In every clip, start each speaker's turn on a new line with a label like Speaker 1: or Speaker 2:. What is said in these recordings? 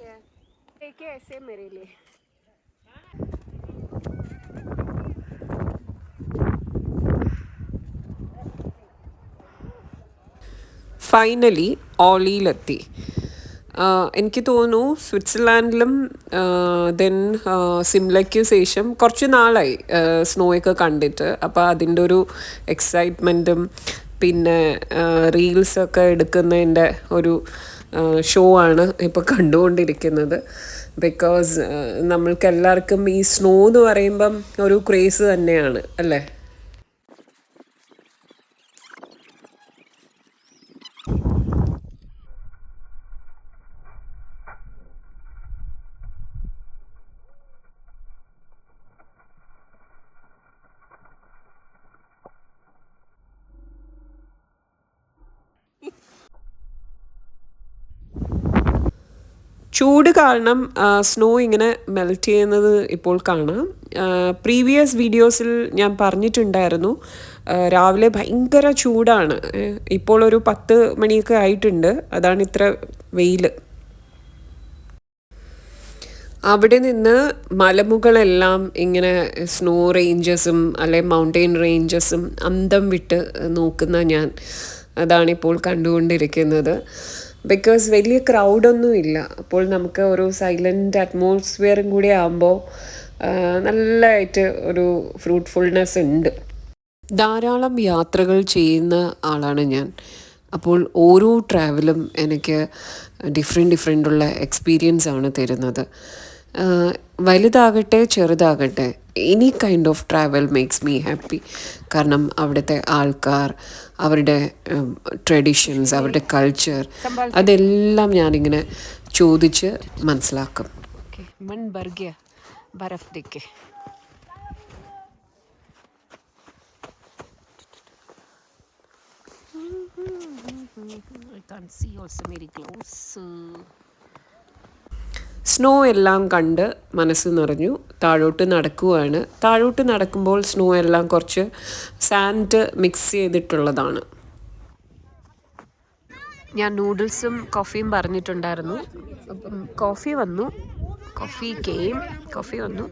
Speaker 1: देखिए ऐसे मेरे लिए ഫൈനലി ഓളിയിലെത്തി. എനിക്ക് തോന്നുന്നു സ്വിറ്റ്സർലാൻഡിലും ദെൻ സിംലയ്ക്ക് ശേഷം കുറച്ച് നാളായി സ്നോയൊക്കെ കണ്ടിട്ട്. അപ്പോൾ അതിൻ്റെ ഒരു എക്സൈറ്റ്മെൻറ്റും പിന്നെ റീൽസൊക്കെ എടുക്കുന്നതിൻ്റെ ഒരു ഷോ ആണ് ഇപ്പോൾ കണ്ടുകൊണ്ടിരിക്കുന്നത്. ബിക്കോസ് നമ്മൾക്ക് എല്ലാവർക്കും ഈ സ്നോ എന്ന് പറയുമ്പം ഒരു ക്രേസ് തന്നെയാണ് അല്ലേ. ചൂട് കാരണം സ്നോ ഇങ്ങനെ മെൽറ്റ് ചെയ്യുന്നത് ഇപ്പോൾ കാണാം. പ്രീവിയസ് വീഡിയോസിൽ ഞാൻ പറഞ്ഞിട്ടുണ്ടായിരുന്നു രാവിലെ ഭയങ്കര ചൂടാണ്. ഇപ്പോൾ ഒരു 10 മണിയൊക്കെ ആയിട്ടുണ്ട്, അതാണ് ഇത്ര വെയിൽ. അവിടെ നിന്ന് മലമുകളെല്ലാം ഇങ്ങനെ സ്നോ റേഞ്ചസും അല്ലെ മൗണ്ടെയിൻ റേഞ്ചസും അന്തം വിട്ട് നോക്കുന്ന ഞാൻ അതാണിപ്പോൾ കണ്ടുകൊണ്ടിരിക്കുന്നത്. ബിക്കോസ് വലിയ ക്രൗഡൊന്നും ഇല്ല. അപ്പോൾ നമുക്ക് ഒരു സൈലൻ്റ് അറ്റ്മോസ്ഫിയറും കൂടി ആകുമ്പോൾ നല്ലതായിട്ട് ഒരു ഫ്രൂട്ട്ഫുൾനെസ് ഉണ്ട്. ധാരാളം യാത്രകൾ ചെയ്യുന്ന ആളാണ് ഞാൻ. അപ്പോൾ ഓരോ ട്രാവലും എനിക്ക് ഡിഫറെൻ്റ് എക്സ്പീരിയൻസ് ആണ് തരുന്നത്. വലുതാകട്ടെ ചെറുതാകട്ടെ any kind of travel makes me happy. കാരണം അവിടുത്തെ ആൾക്കാർ, അവരുടെ ട്രഡീഷൻസ്, അവരുടെ കൾച്ചർ, അതെല്ലാം ഞാനിങ്ങനെ ചോദിച്ച് മനസ്സിലാക്കും. സ്നോ എല്ലാം കണ്ട് മനസ്സ് നിറഞ്ഞു. താഴോട്ട് നടക്കുവാണ്. താഴോട്ട് നടക്കുമ്പോൾ സ്നോ എല്ലാം കുറച്ച് സാൻഡ് മിക്സ് ചെയ്തിട്ടുള്ളതാണ്. ഞാൻ നൂഡിൽസും കോഫിയും പറഞ്ഞിട്ടുണ്ടായിരുന്നു. അപ്പം കോഫി വന്നു.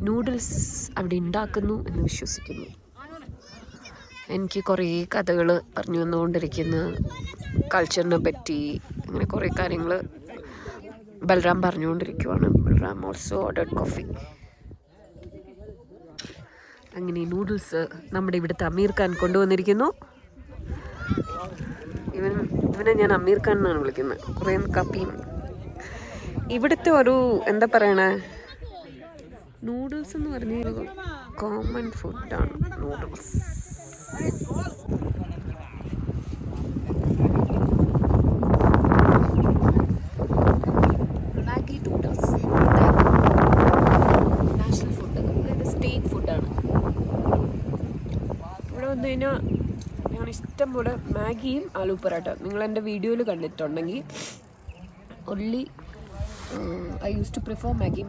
Speaker 1: നൂഡിൽസ് അവിടെ ഉണ്ടാക്കുന്നു എന്ന് വിശ്വസിക്കുന്നു. എനിക്ക് കുറേ കഥകൾ പറഞ്ഞു വന്നുകൊണ്ടിരിക്കുന്ന കൾച്ചറിനെ പറ്റി അങ്ങനെ കുറേ കാര്യങ്ങൾ ബൽറാം പറഞ്ഞുകൊണ്ടിരിക്കുവാണ്. Balram also ordered coffee. അങ്ങനെ നൂഡിൽസ് നമ്മുടെ ഇവിടുത്തെ അമീർ ഖാൻ കൊണ്ടുവന്നിരിക്കുന്നു. ഇവനെ ഞാൻ അമീർ ഖാൻ എന്നാണ് വിളിക്കുന്നത്. കുറേ കപ്പിയും ഇവിടുത്തെ ഒരു എന്താ പറയണേ, നൂഡിൽസ് എന്ന് പറഞ്ഞൊരു കോമൺ ഫുഡാണ് നൂഡിൽസ്. ഞാൻ ഇഷ്ടം പോലെ മാഗിയും ആലു പൊറാട്ട നിങ്ങൾ എൻ്റെ വീഡിയോയിൽ കണ്ടിട്ടുണ്ടെങ്കിൽ only I use to prefer Maggi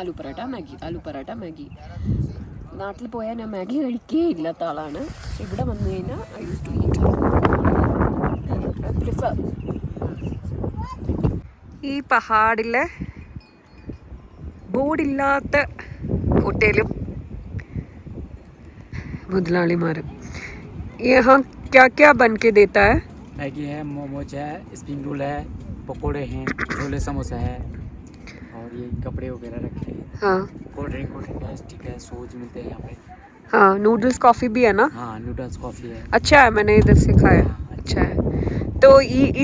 Speaker 1: aloo paratha. നാട്ടിൽ പോയാൽ ഞാൻ മാഗി കഴിക്കേ ഇല്ലാത്ത ആളാണ്. ഇവിടെ വന്നു കഴിഞ്ഞാൽ I use to eat prefer. ഈ പഹാഡിലെ ബോർഡില്ലാത്ത ഹോട്ടലും മുതലാളിമാരും. यहाँ क्या क्या बन के देता है?
Speaker 2: मैगी है, मोमोज है, स्प्रिंग रोल है, पकोड़े हैं, छोले समोसा है और ये कपड़े वगैरह रखते हैं.
Speaker 1: हाँ,
Speaker 2: कोल्ड ड्रिंक है, स्टिक है, सोज मिलते हैं यहाँ पे.
Speaker 1: हाँ, नूडल्स कॉफ़ी भी है ना?
Speaker 2: हाँ, नूडल्स कॉफ़ी है.
Speaker 1: अच्छा है, मैंने इधर से खाया. अच्छा है. तो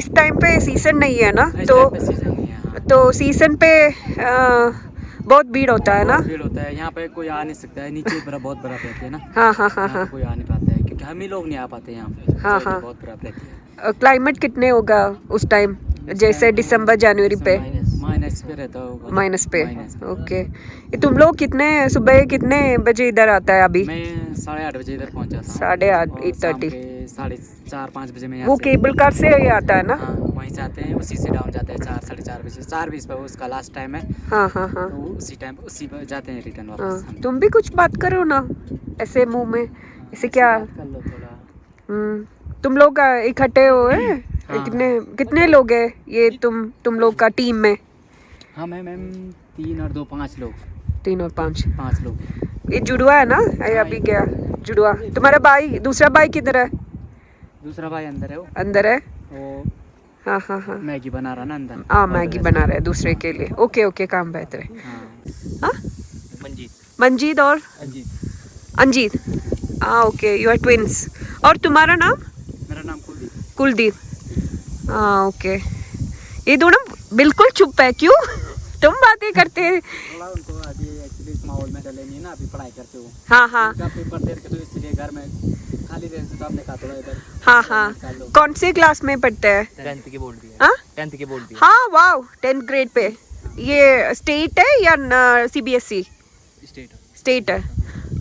Speaker 1: इस टाइम पे सीज़न नहीं है ना? तो सीज़न पे बहुत भीड़ होता है ना?
Speaker 2: भीड़ होता है यहाँ पे, कोई आ नहीं सकता है. नीचे बहुत बर्फ रहती है ना.
Speaker 1: हाँ.
Speaker 2: कोई आ नहीं पाता है क्योंकि हम ही लोग नहीं आ पाते यहाँ पे. हाँ. बहुत बर्फ रहती है.
Speaker 1: क्लाइमेट कितने होगा उस टाइम, जैसे दिसंबर जनवरी पे?
Speaker 2: माइनस पे रहता होगा.
Speaker 1: माइनस पे. ओके. तुम लोग सुबह कितने बजे इधर आता है अभी?
Speaker 2: मैं 8:30 बजे इधर पहुँच जाता हूँ.
Speaker 1: 8:30.
Speaker 2: 4:30-5 बजे में.
Speaker 1: वो केबल कार से ही आता है ना?
Speaker 2: हाँ, वहीं से आते हैं, उसी से डाउन जाते हैं 4-4:30 बजे. 4:20 पे उसका लास्ट टाइम है.
Speaker 1: हाँ.
Speaker 2: तो उसी टाइम उसी पर जाते हैं रिटर्न वापस.
Speaker 1: तुम भी कुछ बात करो ना ऐसे मुंह में, ऐसे क्या?
Speaker 2: कर लो थोड़ा.
Speaker 1: तुम लोग इकट्ठे हुए? कितने लोग हैं ये तुम लोग का टीम में?
Speaker 2: हाँ मैम 3 और 2 5 लोग।
Speaker 1: 3 और 5
Speaker 2: 5 लोग।
Speaker 1: ये जुड़वा है ना? ये अभी गया जुड़वा। तुम्हारा भाई दूसरा भाई किधर है?
Speaker 2: दूसरा भाई अंदर है, वो
Speaker 1: अंदर है।
Speaker 2: वो
Speaker 1: हाँ हाँ हाँ
Speaker 2: मैगी बना रहा ना अंदर।
Speaker 1: हाँ मैगी बना रहा है दूसरे के लिए। ओके ओके काम बेहतर है। हाँ मंजीत और अंजीत। हाँ ओके यू आर ट्विंस। और तुम्हारा नाम?
Speaker 2: मेरा नाम
Speaker 1: कुलदीप। हाँ ओके। ये दोनों बिल्कुल चुप है, क्यों? तुम बातें करते हैं।
Speaker 2: थोड़ा उनको अभी एक्चुअली इस माहौल में डले नहीं है ना, अभी पढ़ाई करते हो।
Speaker 1: हाँ हाँ
Speaker 2: पेपर दे के, तो इसलिए घर में खाली रहने से तो आपने कहा थोड़ा इधर।
Speaker 1: हाँ हाँ कौन से क्लास में पढ़ते हैं?
Speaker 2: 10th की बोर्ड दी है।
Speaker 1: हाँ
Speaker 2: 10th की बोर्ड दी है।
Speaker 1: हाँ वाओ 10th ग्रेड पे। ये स्टेट है या CBSE? स्टेट है।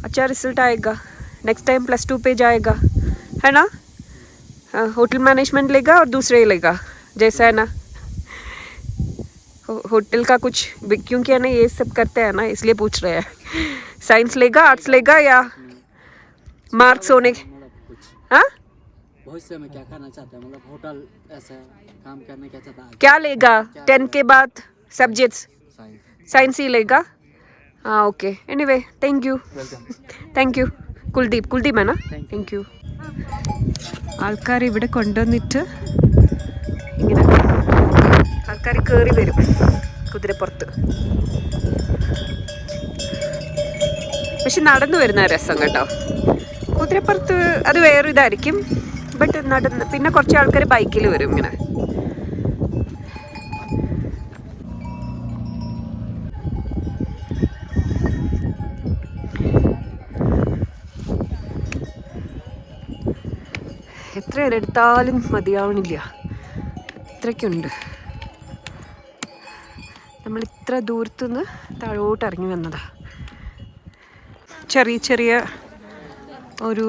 Speaker 1: अच्छा रिजल्ट आएगा नेक्स्ट टाइम +2 पे जाएगा है ना? होटल मैनेजमेंट लेगा और दूसरे लेगा जैसा है ना। होटल का कुछ क्योंकि है ना ये सब करते हैं ना, इसलिए पूछ रहे हैं। साइंस लेगा, आर्ट्स लेगा या मार्क्स होने? हाँ
Speaker 2: भविष्य में क्या करना चाहता है, मतलब होटल ऐसा काम करने क्या चाहता है?
Speaker 1: क्या लेगा 10 के बाद सब्जेक्ट्स? साइंस ही लेगा। हाँ okay anyway thank you Kuldeep ആണ്. Thank you. ആൾക്കാർ ഇവിടെ കൊണ്ടുവന്നിട്ട് ഇങ്ങനെ ആൾക്കാർ കയറി വരും കുതിരപ്പുറത്ത്. പക്ഷെ നടന്നു വരുന്ന രസം കേട്ടോ. കുതിരപ്പുറത്ത് അത് വേറെ ഇതായിരിക്കും. ബട്ട് നടന്ന് പിന്നെ കുറച്ച് ആൾക്കാർ ബൈക്കിൽ വരും ഇങ്ങനെ. എത്ര എടുത്താലും മതിയാവണില്ല, അത്രയ്ക്കുണ്ട്. നമ്മൾ ഇത്ര ദൂരത്തുനിന്ന് താഴോട്ട് ഇറങ്ങി വന്നതാ. ചെറിയ ചെറിയ ഒരു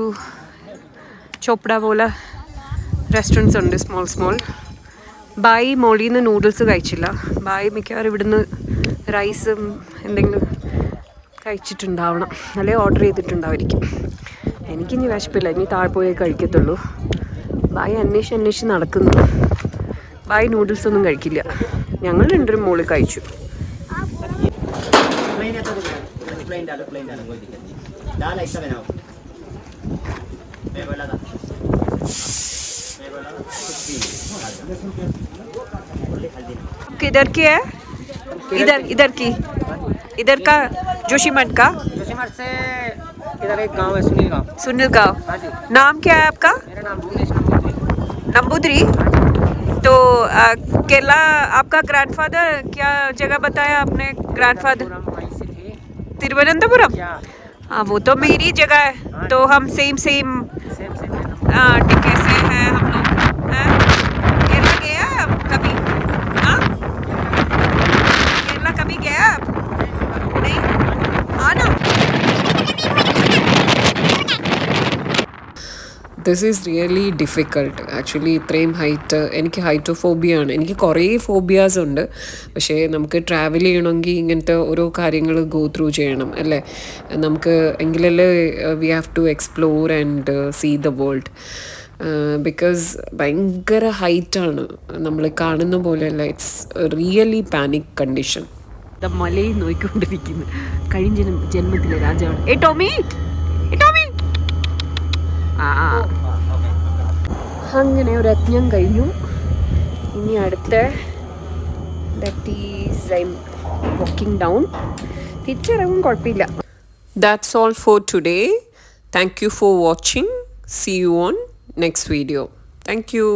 Speaker 1: ചോപ്പട പോലെ റെസ്റ്റോറൻറ്റ്സ് ഉണ്ട്, സ്മോൾ. ബായി മോളിൽ നിന്ന് നൂഡിൽസ് കഴിച്ചില്ല. ബായി മിക്കവാറും ഇവിടുന്ന് റൈസും എന്തെങ്കിലും കഴിച്ചിട്ടുണ്ടാവണം, അല്ലെ ഓർഡർ ചെയ്തിട്ടുണ്ടാവുമായിരിക്കും. എനിക്കിനി വിശപ്പില്ല, ഇനി താഴെ പോയേ കഴിക്കത്തുള്ളൂ. ബായി അന്വേഷിച്ച് നടക്കുന്നു. ബായി നൂഡിൽസ് ഒന്നും കഴിക്കില്ല. ഞങ്ങൾ രണ്ടുപേരും മോളിൽ കഴിച്ചു. किधर की है? इधर का जोशीमठ का?
Speaker 2: जोशीमठ से इधर एक गांव है
Speaker 1: सुनील गांव. नाम क्या है आपका?
Speaker 2: मेरा नाम
Speaker 1: नंबूदरी. तो केरला आपका ग्रैंडफादर क्या जगह बताया आपने? ग्रैंडफादर तिरुवनंतपुरम. हाँ वो तो मेरी जगह है, तो हम सेम टिके से हैं हम लोग. केरला गया आप कभी? हाँ केरला कभी गया आप? नहीं आना. This is really difficult actually. ഇത്രയും ഹൈറ്റ്, എനിക്ക് ഹൈറ്റോഫോബിയാണ്. എനിക്ക് കുറേ ഫോബിയാസ് ഉണ്ട്. പക്ഷേ നമുക്ക് ട്രാവൽ ചെയ്യണമെങ്കിൽ ഇങ്ങനത്തെ ഓരോ കാര്യങ്ങൾ ഗോ ത്രൂ ചെയ്യണം അല്ലേ? നമുക്ക് എങ്കിലല്ലേ we have to explore and see the world. Because ഭയങ്കര ഹൈറ്റാണ്, നമ്മൾ കാണുന്ന പോലെയല്ല. It's really panic condition. മലയിൽ നോക്കിക്കൊണ്ടിരിക്കുന്നു. കഴിഞ്ഞ ജന്മത്തിലെ രാജാവാണ്. ഏ ടോമി അങ്ങനെ ഒരു യജ്ഞം കഴിഞ്ഞു. ഇനി അടുത്ത that is I am walking down. തിരിച്ചിറങ്ങും കുഴപ്പമില്ല. That's all for today. Thank you for watching. See you on next video. Thank U.